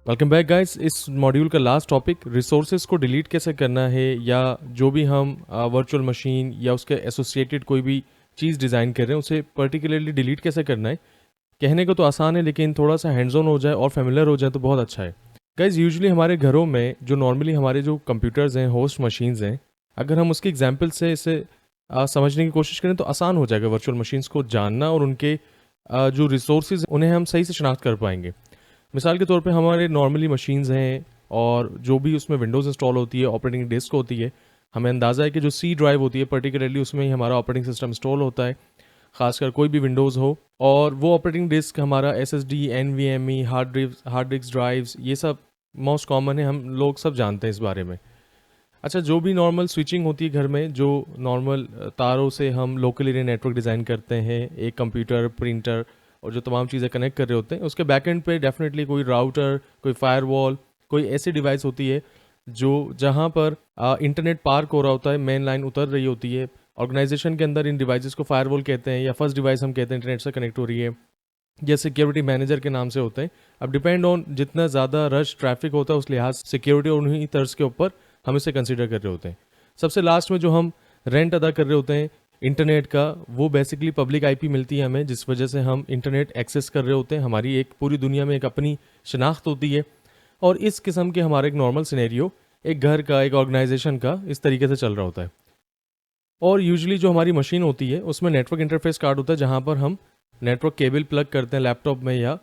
Welcome back guys. इस module का last topic resources को डिलीट कैसे करना है, या जो भी हम वर्चुअल मशीन या उसके एसोसिएटेड कोई भी चीज़ डिज़ाइन कर रहे हैं उसे पर्टिकुलरली डिलीट कैसे करना है। कहने को तो आसान है, लेकिन थोड़ा सा हैंड्स ऑन हो जाए और फेमिलियर हो जाए तो बहुत अच्छा है। गाइज यूजुअली हमारे घरों में जो नॉर्मली हमारे जो कंप्यूटर्स हैं, होस्ट मशीन्स हैं, अगर हम उसके एग्जाम्पल से इसे समझने की कोशिश करें तो आसान हो जाएगा वर्चुअल मशीन्स को जानना, और उनके जो रिसोर्सेज उन्हें हम सही से शनाख्त कर पाएंगे। मिसाल के तौर पे हमारे नॉर्मली मशीन्स हैं और जो भी उसमें विंडोज़ इंस्टॉल होती है, ऑपरेटिंग डिस्क होती है, हमें अंदाज़ा है कि जो सी ड्राइव होती है पर्टिकुलरली उसमें ही हमारा ऑपरेटिंग सिस्टम इंस्टॉल होता है, खासकर कोई भी विंडोज़ हो। और वो ऑपरेटिंग डिस्क हमारा SSD, NVMe, hard disk drives, ये सब मोस्ट कॉमन है, हम लोग सब जानते हैं इस बारे में। अच्छा, जो भी नॉर्मल स्विचिंग होती है घर में, जो नॉर्मल तारों से हम लोकल एरिया नेटवर्क डिज़ाइन करते हैं, एक कंप्यूटर, प्रिंटर और जो तमाम चीज़ें कनेक्ट कर रहे होते हैं, उसके बैकएंड पे डेफिनेटली कोई राउटर, कोई फायरवॉल, कोई ऐसी डिवाइस होती है जो जहाँ पर इंटरनेट पार्क हो रहा होता है, मेन लाइन उतर रही होती है। ऑर्गेनाइजेशन के अंदर इन डिवाइसेस को फायरवॉल कहते हैं, या फर्स्ट डिवाइस हम कहते हैं इंटरनेट से कनेक्ट हो रही है, या सिक्योरिटी मैनेजर के नाम से होते हैं। अब डिपेंड ऑन जितना ज़्यादा रश ट्रैफिक होता है उस लिहाज सिक्योरिटी और उन्हीं तर्ज के ऊपर हम इसे कंसिडर कर रहे होते हैं। सबसे लास्ट में जो हम रेंट अदा कर रहे होते हैं इंटरनेट का, वो बेसिकली पब्लिक आईपी मिलती है हमें, जिस वजह से हम इंटरनेट एक्सेस कर रहे होते हैं। हमारी एक पूरी दुनिया में एक अपनी शनाख्त होती है, और इस किस्म के हमारा एक नॉर्मल सिनेरियो एक घर का, एक ऑर्गेनाइजेशन का इस तरीके से चल रहा होता है। और यूजुअली जो हमारी मशीन होती है उसमें नेटवर्क इंटरफेस कार्ड होता है, जहाँ पर हम नेटवर्क केबल प्लग करते हैं लैपटॉप में या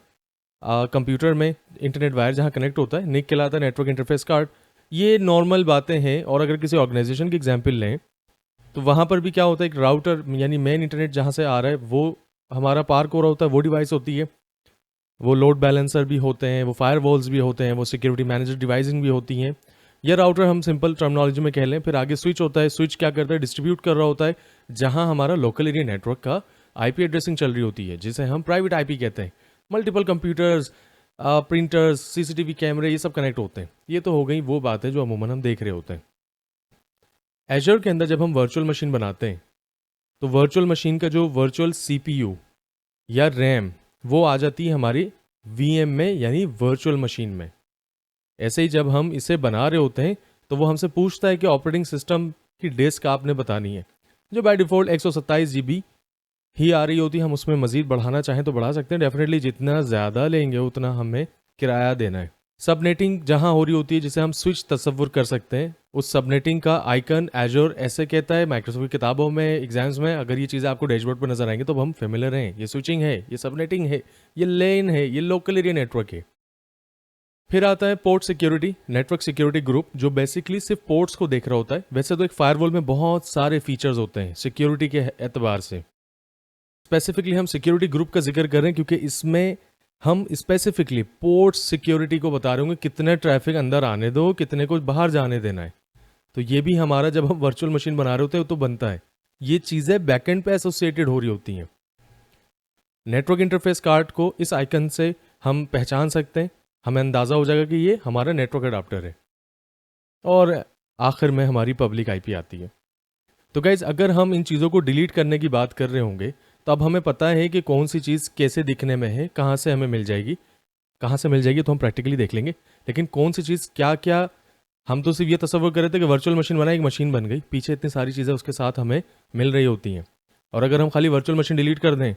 कंप्यूटर में। इंटरनेट वायर जहाँ कनेक्ट होता है, निक कहलाता है नेटवर्क इंटरफेस कार्ड। ये नॉर्मल बातें हैं। और अगर किसी ऑर्गेनाइजेशन की एग्जांपल लें तो वहाँ पर भी क्या होता है, एक राउटर यानी मेन इंटरनेट जहाँ से आ रहा है वो हमारा पार्क हो रहा होता है, वो डिवाइस होती है। वो लोड बैलेंसर भी होते हैं, वो फायरवॉल्स भी होते हैं, वो सिक्योरिटी मैनेजर डिवाइसिंग भी होती हैं। या राउटर हम सिंपल टर्मिनोलॉजी में कह लें। फिर आगे स्विच होता है। स्विच क्या करता है, डिस्ट्रीब्यूट कर रहा होता है जहाँ हमारा लोकल एरिया नेटवर्क का आईपी एड्रेसिंग चल रही होती है, जिसे हम प्राइवेट आईपी कहते हैं। मल्टीपल कंप्यूटर्स, प्रिंटर्स, सीसीटीवी कैमरे, ये सब कनेक्ट होते हैं। ये तो हो गई वो बात है जो अमूमन हम देख रहे होते हैं। एजर के अंदर जब हम वर्चुअल मशीन बनाते हैं तो वर्चुअल मशीन का जो वर्चुअल CPU या रैम, वो आ जाती है हमारी VM में, यानी वर्चुअल मशीन में। ऐसे ही जब हम इसे बना रहे होते हैं तो वो हमसे पूछता है कि ऑपरेटिंग सिस्टम की डिस्क आपने बतानी है, जो बाय डिफ़ॉल्ट 127 GB ही आ रही होती है। हम उसमें मज़ीद बढ़ाना चाहें तो बढ़ा सकते हैं। डेफिनेटली जितना ज़्यादा लेंगे उतना हमें किराया देना है। सबनेटिंग जहाँ हो रही होती है, जिसे हम स्विच तस्वुर कर सकते हैं, उस सबनेटिंग का आइकन एजर ऐसे कहता है। माइक्रोसॉफ्ट की किताबों में, एग्जाम्स में अगर ये चीज़ें आपको डैशबोर्ड पर नजर आएंगी तो हम फेमिलियर हैं। ये स्विचिंग है, ये सबनेटिंग है, ये लेन है, ये लोकल एरिया नेटवर्क है। फिर आता है port security, network security group, जो बेसिकली सिर्फ पोर्ट्स को देख रहा होता है। वैसे तो एक फायरवॉल में बहुत सारे फीचर्स होते हैं सिक्योरिटी के एतबार से। स्पेसिफिकली हम सिक्योरिटी ग्रुप का जिक्र कर रहे हैं क्योंकि इसमें हम स्पेसिफिकली पोर्ट सिक्योरिटी को बता रहे होंगे, कितने ट्रैफिक अंदर आने दो, कितने को बाहर जाने देना है। तो ये भी हमारा जब हम वर्चुअल मशीन बना रहे होते हैं तो बनता है। ये चीज़ें बैकएंड पे एसोसिएटेड हो रही होती हैं। नेटवर्क इंटरफेस कार्ड को इस आइकन से हम पहचान सकते हैं, हमें अंदाज़ा हो जाएगा कि ये हमारा नेटवर्क अडाप्टर है। और आखिर में हमारी पब्लिक आईपी आती है। तो गाइज, अगर हम इन चीज़ों को डिलीट करने की बात कर रहे होंगे तो अब हमें पता है कि कौन सी चीज़ कैसे दिखने में है, कहाँ से हमें मिल जाएगी। कहाँ से मिल जाएगी तो हम प्रैक्टिकली देख लेंगे, लेकिन कौन सी चीज़ क्या क्या, हम तो सिर्फ ये तस्वर कर रहे थे कि वर्चुअल मशीन बनाई, एक मशीन बन गई, पीछे इतनी सारी चीज़ें उसके साथ हमें मिल रही होती हैं। और अगर हम खाली वर्चुअल मशीन डिलीट कर दें,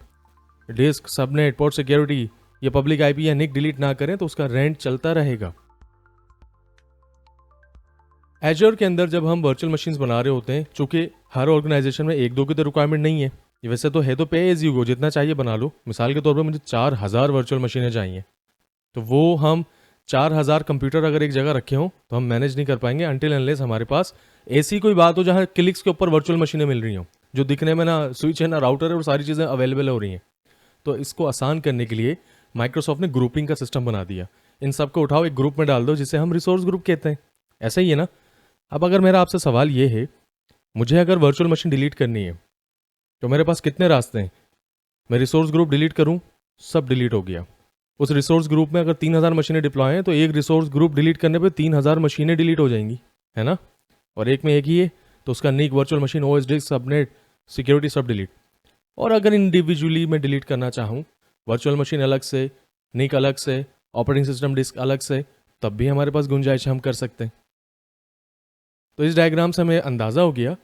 डिस्क, सबनेट, पोर्ट सिक्योरिटी, या पब्लिक आईपी या निक डिलीट ना करें, तो उसका रेंट चलता रहेगा। एजर के अंदर जब हम वर्चुअल मशीन्स बना रहे होते हैं, चूंकि हर ऑर्गेनाइजेशन में एक दो की तो रिक्वायरमेंट नहीं है, वैसे तो है, तो पे एज यू गो, जितना चाहिए बना लो। मिसाल के तौर पे मुझे 4000 वर्चुअल मशीनें चाहिए, तो वो हम 4000 कंप्यूटर अगर एक जगह रखे हों तो हम मैनेज नहीं कर पाएंगे अनटिल अनलेस हमारे पास ऐसी कोई बात हो जहाँ क्लिक्स के ऊपर वर्चुअल मशीनें मिल रही हों, जो दिखने में ना स्विच है ना राउटर है, और सारी चीज़ें अवेलेबल हो रही हैं। तो इसको आसान करने के लिए माइक्रोसॉफ्ट ने ग्रुपिंग का सिस्टम बना दिया। इन सबको उठाओ, एक ग्रुप में डाल दो, जिसे हम रिसोर्स ग्रुप कहते हैं। ऐसा ही है ना। अब अगर मेरा आपसे सवाल ये है, मुझे अगर वर्चुअल मशीन डिलीट करनी है तो मेरे पास कितने रास्ते हैं। मैं रिसोर्स ग्रुप डिलीट करूं, सब डिलीट हो गया। उस रिसोर्स ग्रुप में अगर 3000 मशीनें डिप्लॉय हैं तो एक रिसोर्स ग्रुप डिलीट करने पे 3000 मशीनें डिलीट हो जाएंगी, है ना। और एक में एक ही है तो उसका NIC, virtual machine, OS disk, subnet, security, सब डिलीट। और अगर इंडिविजुअली मैं डिलीट करना चाहूँ, वर्चुअल मशीन अलग से, निक अलग से, ऑपरेटिंग सिस्टम डिस्क अलग से, तब भी हमारे पास गुंजाइश है, हम कर सकते हैं। तो इस डायग्राम से हमें अंदाज़ा हो गया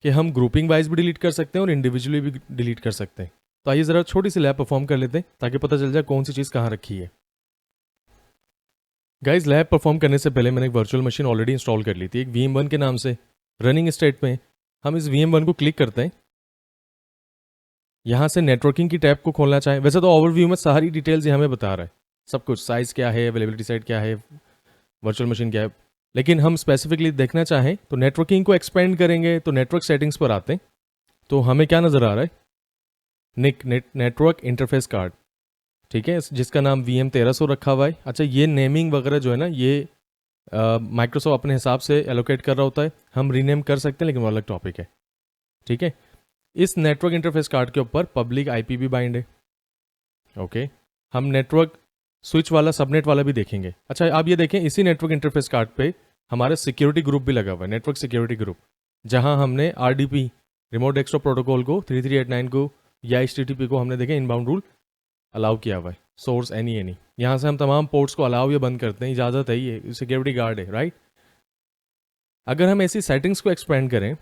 कि हम ग्रुपिंग वाइज भी डिलीट कर सकते हैं और इंडिविजुअली भी डिलीट कर सकते हैं। तो आइए ज़रा छोटी सी लैब परफॉर्म कर लेते हैं ताकि पता चल जाए कौन सी चीज़ कहाँ रखी है। गाइज, लैब परफॉर्म करने से पहले मैंने एक वर्चुअल मशीन ऑलरेडी इंस्टॉल कर ली थी, एक VM1 के नाम से, रनिंग स्टेट में। हम इस VM1 को क्लिक करते हैं, यहाँ से नेटवर्किंग की टैब को खोलना चाहें। वैसे तो ओवरव्यू में सारी डिटेल्स यहाँ हमें बता रहा है, सब कुछ, साइज़ क्या है, अवेलेबिलिटी साइट क्या है, वर्चुअल मशीन क्या है। लेकिन हम स्पेसिफिकली देखना चाहें तो नेटवर्किंग को एक्सपेंड करेंगे तो नेटवर्क सेटिंग्स पर आते हैं। तो हमें क्या नज़र आ रहा है, नेटवर्क इंटरफेस कार्ड, ठीक है, जिसका नाम VM1300 रखा हुआ है। अच्छा, ये नेमिंग वगैरह जो है ना, ये माइक्रोसॉफ्ट अपने हिसाब से एलोकेट कर रहा होता है, हम रीनेम कर सकते हैं, लेकिन वो अलग टॉपिक है, ठीक है। इस नेटवर्क इंटरफेस कार्ड के ऊपर पब्लिक IP भी बाइंड है, ओके। हम नेटवर्क स्विच वाला, सबनेट वाला भी देखेंगे। अच्छा, आप ये देखें, इसी नेटवर्क इंटरफेस कार्ड पे हमारा सिक्योरिटी ग्रुप भी लगा हुआ है, नेटवर्क सिक्योरिटी ग्रुप, जहां हमने RDP, रिमोट डेस्कटॉप प्रोटोकॉल को, 3389 को या HTTP को हमने देखें इनबाउंड रूल अलाउ किया हुआ है, सोर्स एनी। यहाँ से हम तमाम पोर्ट्स को अलाउ या बंद करते हैं, इजाज़त है, ये सिक्योरिटी गार्ड है, राइट। अगर हम ऐसी सेटिंग्स को एक्सपेंड करें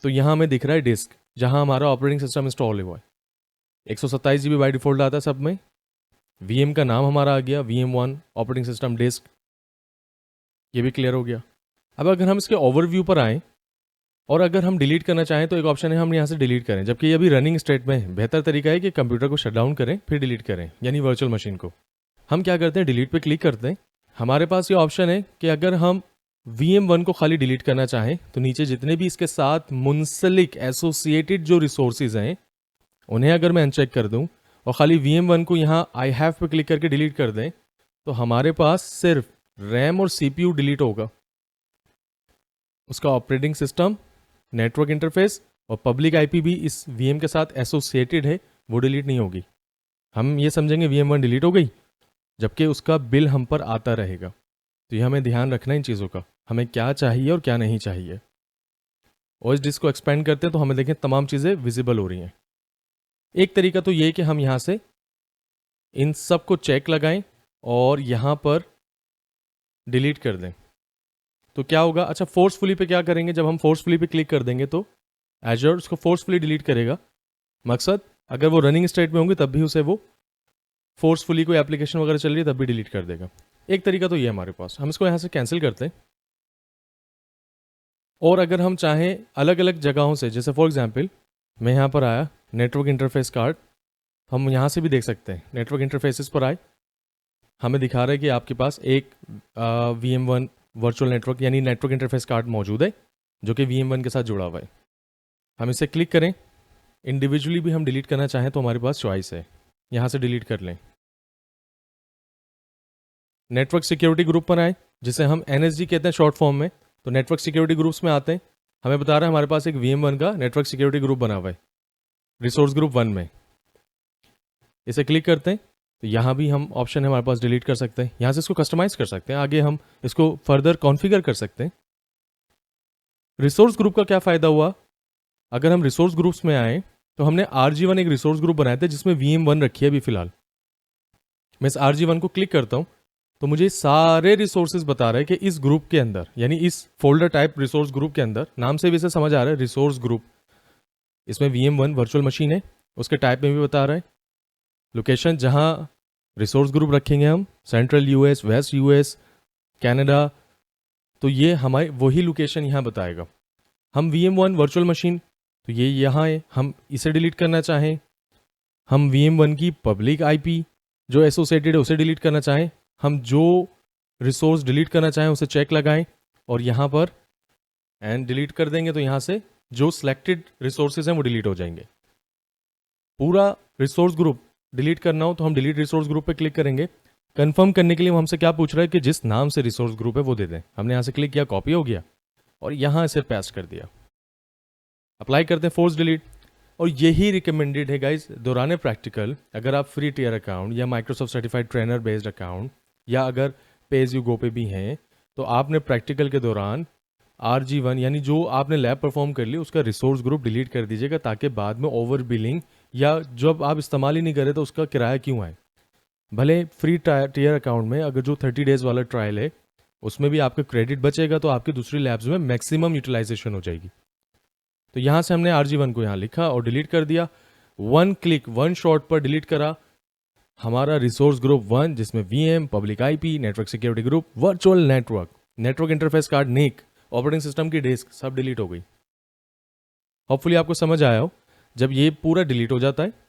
तो यहाँ हमें दिख रहा है डिस्क, जहाँ हमारा ऑपरेटिंग सिस्टम इंस्टॉल हुआ है। 127 GB बाई डिफ़ॉल्ट आता है सब में। VM का नाम हमारा आ गया, VM1 ऑपरेटिंग सिस्टम डिस्क, ये भी क्लियर हो गया। अब अगर हम इसके ओवरव्यू पर आएँ और अगर हम डिलीट करना चाहें तो एक ऑप्शन है, हम यहाँ से डिलीट करें, जबकि ये अभी रनिंग स्टेट में है। बेहतर तरीका है कि कंप्यूटर को शट डाउन करें फिर डिलीट करें, यानी वर्चुअल मशीन को। हम क्या करते हैं, डिलीट पे क्लिक करते हैं। हमारे पास ये ऑप्शन है कि अगर हम VM1 को खाली डिलीट करना चाहें तो नीचे जितने भी इसके साथ मुंसलिक एसोसिएटेड जो रिसोर्सेज हैं उन्हें अगर मैं अनचेक कर दूं और खाली VM1 को यहाँ आई हैव पे क्लिक करके डिलीट कर दें तो हमारे पास सिर्फ रैम और CPU डिलीट होगा। उसका ऑपरेटिंग सिस्टम, नेटवर्क इंटरफेस और पब्लिक IP भी इस VM के साथ एसोसिएटेड है, वो डिलीट नहीं होगी। हम ये समझेंगे VM1 डिलीट हो गई, जबकि उसका बिल हम पर आता रहेगा। तो ये हमें ध्यान रखना है इन चीज़ों का, हमें क्या चाहिए और क्या नहीं चाहिए। OS डिस्क को एक्सपेंड करते हैं तो हमें देखें तमाम चीज़ें विजिबल हो रही हैं। एक तरीका तो ये कि हम यहाँ से इन सब को चेक लगाएं और यहाँ पर डिलीट कर दें तो क्या होगा। अच्छा, फोर्सफुली पे क्या करेंगे, जब हम फोर्सफुली पे क्लिक कर देंगे तो एजर उसको फोर्सफुली डिलीट करेगा। मकसद, अगर वो रनिंग स्टेट में होंगे तब भी उसे वो फोर्सफुली कोई एप्लीकेशन वगैरह चल रही है तब भी डिलीट कर देगा। एक तरीका तो ये है हमारे पास, हम इसको यहाँ से कैंसिल करते हैं। और अगर हम चाहें अलग अलग जगहों से, जैसे फॉर एग्जांपल मैं यहाँ पर आया, नेटवर्क इंटरफेस कार्ड, हम यहाँ से भी देख सकते हैं। नेटवर्क इंटरफेसेस पर आए, हमें दिखा रहा है कि आपके पास एक VM1 वर्चुअल नेटवर्क यानी नेटवर्क इंटरफेस कार्ड मौजूद है जो कि VM1 के साथ जुड़ा हुआ है। हम इसे क्लिक करें, इंडिविजुअली भी हम डिलीट करना चाहें तो हमारे पास चॉइस है, यहाँ से डिलीट कर लें। नेटवर्क सिक्योरिटी ग्रुप पर आए, जिसे हम NSG कहते हैं शॉर्ट फॉर्म में, तो नेटवर्क सिक्योरिटी ग्रुप्स में आते हैं। हमें बता रहा है हमारे पास एक VM1 का नेटवर्क सिक्योरिटी ग्रुप बना हुआ है रिसोर्स ग्रुप 1 में। इसे क्लिक करते हैं तो यहाँ भी हम ऑप्शन है हमारे पास, डिलीट कर सकते हैं। यहाँ से इसको कस्टमाइज कर सकते हैं, आगे हम इसको फर्दर कॉन्फ़िगर कर सकते हैं। रिसोर्स ग्रुप का क्या फ़ायदा हुआ, अगर हम रिसोर्स ग्रुप्स में आए तो हमने RG1 एक रिसोर्स ग्रुप बनाया था जिसमें VM1 रखी है अभी फिलहाल। मैं इस RG1 को क्लिक करता हूँ तो मुझे सारे रिसोर्सेज बता रहा है कि इस ग्रुप के अंदर, यानी इस फोल्डर टाइप रिसोर्स ग्रुप के अंदर, नाम से भी इसे समझ आ रहा है रिसोर्स ग्रुप, इसमें VM1 वर्चुअल मशीन है, उसके टाइप में भी बता रहा है। लोकेशन जहाँ रिसोर्स ग्रुप रखेंगे हम, central US, west US, Canada, तो ये हमारे वही लोकेशन यहाँ बताएगा। हम VM1 वर्चुअल मशीन, तो ये यहाँ है, हम इसे डिलीट करना चाहें, हम VM1 की पब्लिक IP जो एसोसिएटेड है उसे डिलीट करना चाहें, हम जो रिसोर्स डिलीट करना चाहें उसे चेक लगाएं और यहाँ पर एंड डिलीट कर देंगे तो यहाँ से जो सिलेक्टेड रिसोर्सेज हैं वो डिलीट हो जाएंगे। पूरा रिसोर्स ग्रुप डिलीट करना हो तो हम डिलीट रिसोर्स ग्रुप पे क्लिक करेंगे। कंफर्म करने के लिए वो हमसे क्या पूछ रहा है कि जिस नाम से रिसोर्स ग्रुप है वो दे दें। हमने यहाँ से क्लिक किया, कॉपी हो गया और यहाँ से पेस्ट कर दिया। अप्लाई करते हैं फोर्स डिलीट, और यही रिकमेंडेड है गाइज दौरान प्रैक्टिकल। अगर आप फ्री टियर अकाउंट या Microsoft certified trainer based account या अगर पे एज यू गो पे भी हैं तो आपने प्रैक्टिकल के दौरान RG1 यानी जो आपने लैब परफॉर्म कर ली उसका रिसोर्स ग्रुप डिलीट कर दीजिएगा, ताकि बाद में ओवर बिलिंग या जब आप इस्तेमाल ही नहीं करें तो उसका किराया क्यों आए। भले फ्री टियर अकाउंट में अगर जो 30 डेज वाला ट्रायल है उसमें भी आपका क्रेडिट बचेगा तो आपकी दूसरी लैब्स में मैक्सिमम यूटिलाइजेशन हो जाएगी। तो यहाँ से हमने RG1 को यहाँ लिखा और डिलीट कर दिया। 1 क्लिक 1 शॉट पर डिलीट करा हमारा रिसोर्स ग्रुप 1, जिसमें VM, public IP, network security group, virtual network, network interface card, NIC, operating system की डिस्क सब डिलीट हो गई। होपफुली आपको समझ आया हो। जब ये पूरा डिलीट हो जाता है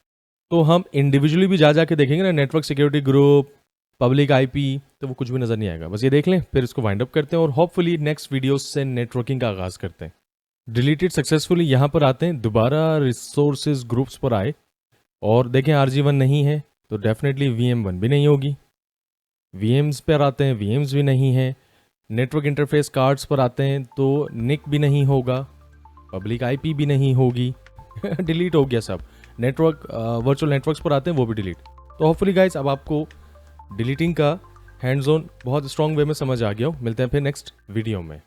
तो हम इंडिविजुअली भी जा के देखेंगे ना, network security group, public IP, तो वो कुछ भी नजर नहीं आएगा। बस ये देख लें, फिर इसको वाइंड अप करते हैं और होपफुली नेक्स्ट वीडियो से नेटवर्किंग का आगाज करते हैं। डिलीटेड सक्सेसफुली यहाँ पर आते हैं, दोबारा रिसोर्सेज ग्रुप्स पर आए और देखें RG1 नहीं है तो डेफिनेटली VM1 भी नहीं होगी। VMs पर आते हैं, VMs भी नहीं है। नेटवर्क इंटरफेस कार्ड्स पर आते हैं तो NIC भी नहीं होगा, पब्लिक IP भी नहीं होगी। डिलीट हो गया सब। नेटवर्क वर्चुअल नेटवर्क्स पर आते हैं, वो भी डिलीट। तो होपफुली गाइस अब आपको डिलीटिंग का हैंड्स ऑन बहुत स्ट्रॉन्ग वे में समझ आ गया हो। मिलते हैं फिर नेक्स्ट वीडियो में।